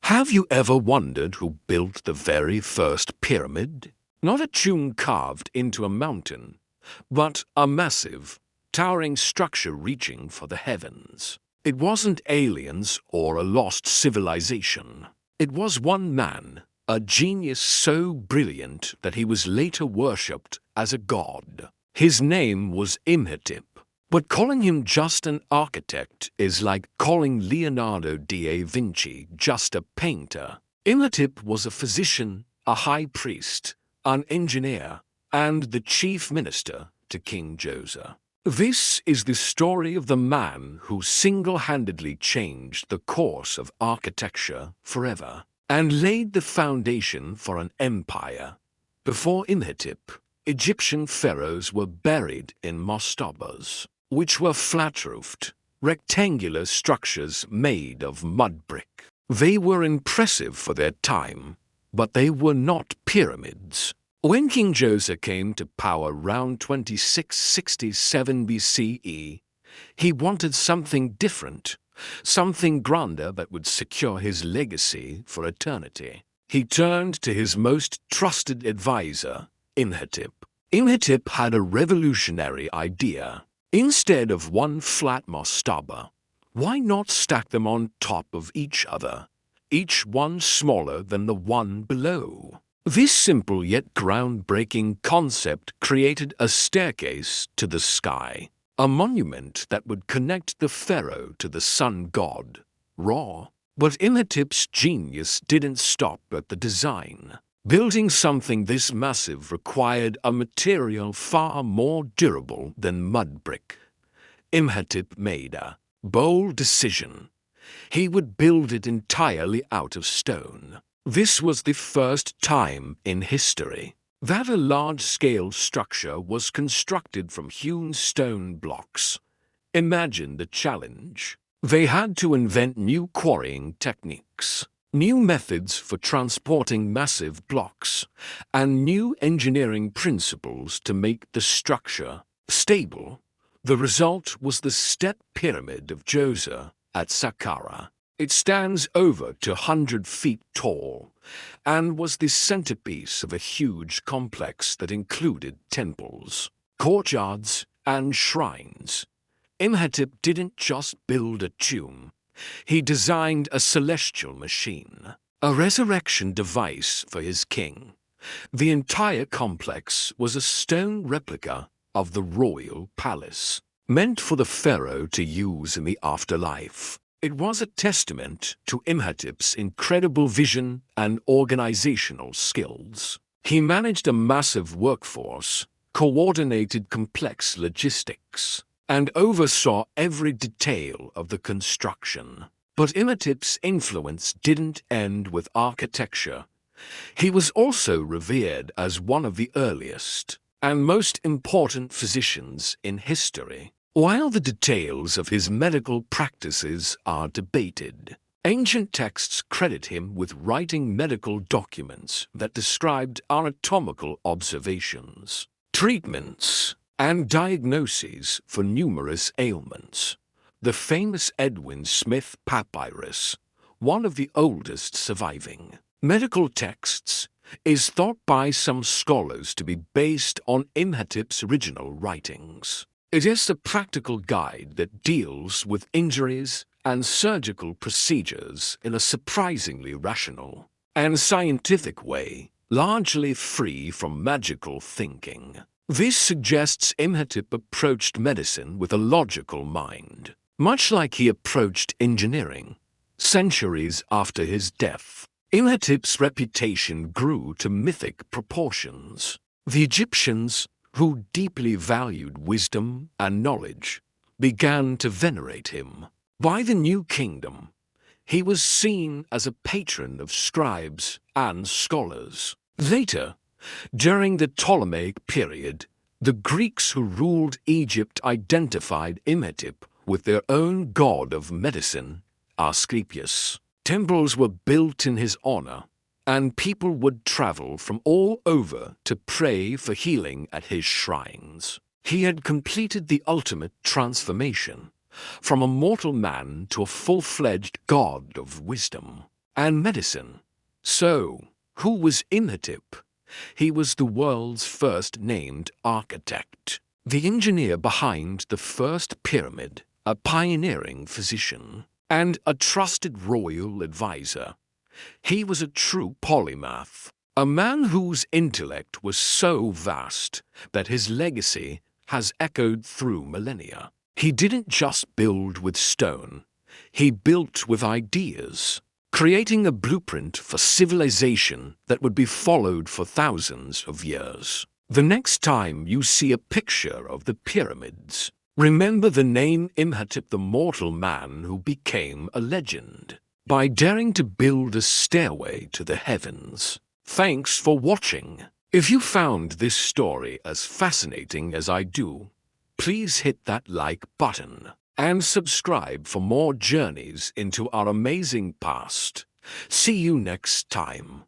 Have you ever wondered who built the very first pyramid? Not a tomb carved into a mountain, but a massive, towering structure reaching for the heavens. It wasn't aliens or a lost civilization. It was one man, a genius so brilliant that he was later worshipped as a god. His name was Imhotep. But calling him just an architect is like calling Leonardo da Vinci just a painter. Imhotep was a physician, a high priest, an engineer, and the chief minister to King Josiah. This is the story of the man who single-handedly changed the course of architecture forever and laid the foundation for an empire. Before Imhotep, Egyptian pharaohs were buried in mastabas, which were flat-roofed, rectangular structures made of mud brick. They were impressive for their time, but they were not pyramids. When King Josiah came to power around 2667 BCE, he wanted something different, something grander that would secure his legacy for eternity. He turned to his most trusted advisor, Imhotep. Imhotep had a revolutionary idea. Instead of one flat mastaba, why not stack them on top of each other, each one smaller than the one below? This simple yet groundbreaking concept created a staircase to the sky, a monument that would connect the pharaoh to the sun god, Ra. But Imhotep's genius didn't stop at the design. Building something this massive required a material far more durable than mud brick. Imhotep made a bold decision. He would build it entirely out of stone. This was the first time in history that a large-scale structure was constructed from hewn stone blocks. Imagine the challenge. They had to invent new quarrying techniques, new methods for transporting massive blocks, and new engineering principles to make the structure stable. The result was the step pyramid of Josiah at Saqqara. It stands over 200 feet tall and was the centerpiece of a huge complex that included temples, courtyards, and shrines. Imhotep didn't just build a tomb. He designed a celestial machine, a resurrection device for his king. The entire complex was a stone replica of the royal palace, meant for the pharaoh to use in the afterlife. It was a testament to Imhotep's incredible vision and organizational skills. He managed a massive workforce, coordinated complex logistics, and oversaw every detail of the construction. But Imhotep's influence didn't end with architecture. He was also revered as one of the earliest and most important physicians in history. While the details of his medical practices are debated, ancient texts credit him with writing medical documents that described anatomical observations, treatments, and diagnoses for numerous ailments. The famous Edwin Smith Papyrus, one of the oldest surviving medical texts, is thought by some scholars to be based on Imhotep's original writings. It is a practical guide that deals with injuries and surgical procedures in a surprisingly rational and scientific way, largely free from magical thinking. This suggests Imhotep approached medicine with a logical mind, much like he approached engineering. Centuries after his death, Imhotep's reputation grew to mythic proportions. The Egyptians, who deeply valued wisdom and knowledge, began to venerate him. By the New Kingdom, he was seen as a patron of scribes and scholars. Later, during the Ptolemaic period, the Greeks who ruled Egypt identified Imhotep with their own god of medicine, Asclepius. Temples were built in his honor, and people would travel from all over to pray for healing at his shrines. He had completed the ultimate transformation, from a mortal man to a full-fledged god of wisdom. and medicine. So, who was Imhotep? He was the world's first named architect, the engineer behind the first pyramid, a pioneering physician, and a trusted royal advisor. He was a true polymath, a man whose intellect was so vast that his legacy has echoed through millennia. He didn't just build with stone, he built with ideas, creating a blueprint for civilization that would be followed for thousands of years. The next time you see a picture of the pyramids, remember the name Imhotep, the mortal man who became a legend by daring to build a stairway to the heavens. Thanks for watching. If you found this story as fascinating as I do, please hit that like button and subscribe for more journeys into our amazing past. See you next time.